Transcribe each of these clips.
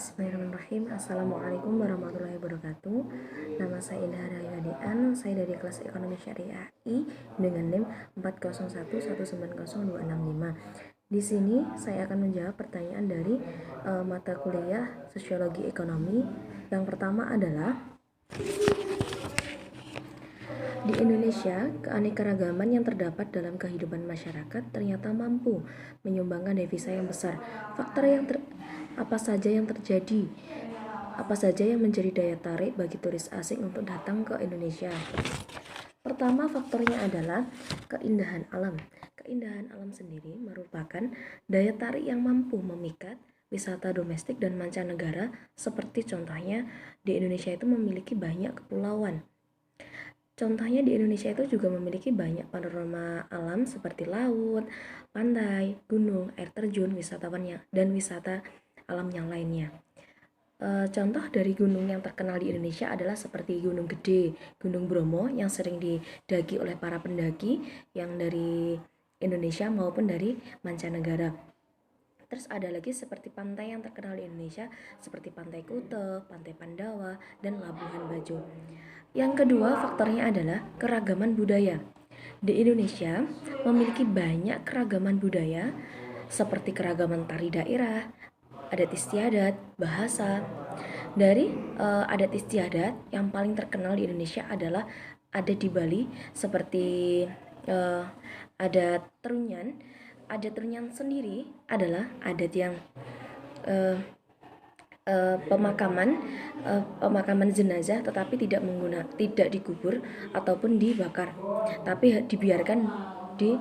Bismillahirrahmanirrahim. Assalamualaikum warahmatullahi wabarakatuh. Nama saya Indah Rahayadian. Saya dari kelas Ekonomi Syariah I dengan NIM 401190265. Di sini saya akan menjawab pertanyaan dari mata kuliah Sosiologi Ekonomi. Yang pertama adalah, di Indonesia, keanekaragaman yang terdapat dalam kehidupan masyarakat ternyata mampu menyumbangkan devisa yang besar. Faktor apa saja yang terjadi? Apa saja yang menjadi daya tarik bagi turis asing untuk datang ke Indonesia? Pertama, faktornya adalah keindahan alam. Keindahan alam sendiri merupakan daya tarik yang mampu memikat wisata domestik dan mancanegara, seperti contohnya di Indonesia itu memiliki banyak kepulauan. Contohnya di Indonesia itu juga memiliki banyak panorama alam seperti laut, pantai, gunung, air terjun, dan wisata alam yang lainnya. Contoh dari gunung yang terkenal di Indonesia adalah seperti Gunung Gede, Gunung Bromo yang sering didaki oleh para pendaki yang dari Indonesia maupun dari mancanegara. Terus ada lagi seperti pantai yang terkenal di Indonesia seperti Pantai Kuta, Pantai Pandawa, dan Labuhan Bajo. Yang kedua faktornya adalah keragaman budaya. Di Indonesia memiliki banyak keragaman budaya seperti keragaman tari daerah, adat istiadat, bahasa. Dari adat istiadat yang paling terkenal di Indonesia adalah adat di Bali seperti adat Trunyan. Adat Trunyan sendiri adalah adat yang pemakaman jenazah, tetapi tidak dikubur ataupun dibakar, tapi dibiarkan di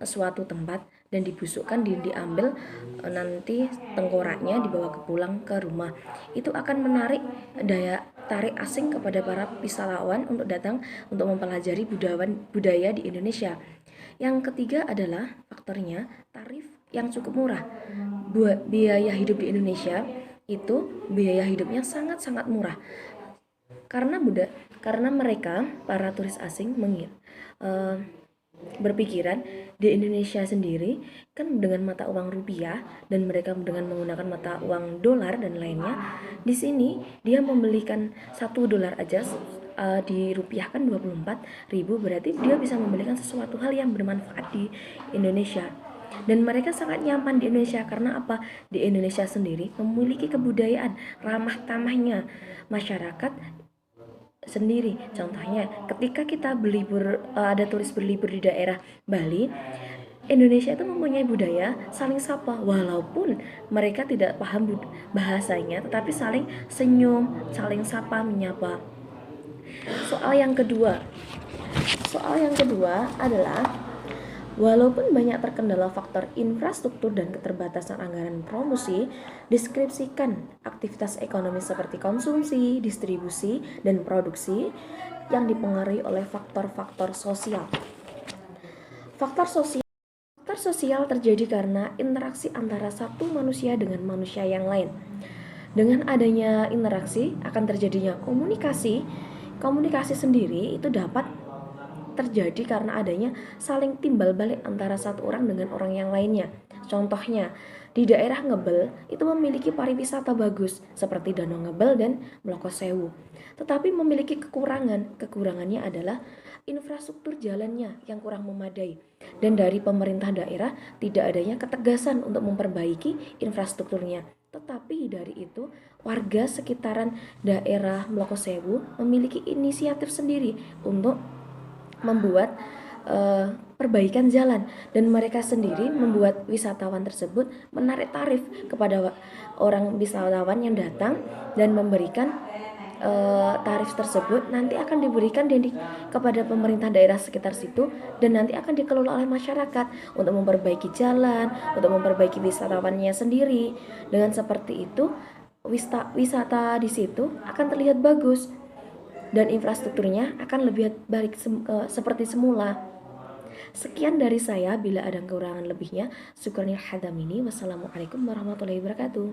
suatu tempat dan dibusukkan, diambil nanti tengkoraknya dibawa pulang ke rumah. Itu akan menarik daya tarik asing kepada para wisatawan untuk datang untuk mempelajari budaya di Indonesia. Yang ketiga adalah faktornya tarif yang cukup murah. Biaya hidup di Indonesia itu biaya hidupnya sangat-sangat murah karena mereka para turis asing berpikiran di Indonesia sendiri kan dengan mata uang rupiah dan mereka dengan menggunakan mata uang dolar dan lainnya. Di sini dia membelikan $1 aja dirupiahkan 24.000, berarti dia bisa membelikan sesuatu hal yang bermanfaat di Indonesia. Dan mereka sangat nyaman di Indonesia karena apa? Di Indonesia sendiri memiliki kebudayaan ramah tamahnya masyarakat sendiri. Contohnya ketika kita ada turis berlibur di daerah Bali, Indonesia itu mempunyai budaya saling sapa, walaupun mereka tidak paham bahasanya, tetapi saling senyum, saling sapa, menyapa. Soal yang kedua adalah, walaupun banyak terkendala faktor infrastruktur dan keterbatasan anggaran promosi, deskripsikan aktivitas ekonomi seperti konsumsi, distribusi, dan produksi yang dipengaruhi oleh faktor-faktor sosial. Faktor sosial terjadi karena interaksi antara satu manusia dengan manusia yang lain. Dengan adanya interaksi akan terjadinya komunikasi. Komunikasi sendiri itu dapat terjadi karena adanya saling timbal balik antara satu orang dengan orang yang lainnya. Contohnya, di daerah Ngebel itu memiliki pariwisata bagus seperti Danau Ngebel dan Mlokosewu, tetapi memiliki kekurangan. Kekurangannya adalah infrastruktur jalannya yang kurang memadai, dan dari pemerintah daerah tidak adanya ketegasan untuk memperbaiki infrastrukturnya. Tetapi dari itu, warga sekitaran daerah Mlokosewu memiliki inisiatif sendiri untuk membuat perbaikan jalan, dan mereka sendiri membuat wisatawan tersebut menarik tarif kepada orang wisatawan yang datang, dan memberikan tarif tersebut nanti akan diberikan kepada pemerintah daerah sekitar situ, dan nanti akan dikelola oleh masyarakat untuk memperbaiki jalan, untuk memperbaiki wisatawannya sendiri. Dengan seperti itu, wisata di situ akan terlihat bagus dan infrastrukturnya akan lebih baik seperti semula. Sekian dari saya, bila ada kekurangan lebihnya, syukurnya hadamini. Wassalamualaikum warahmatullahi wabarakatuh.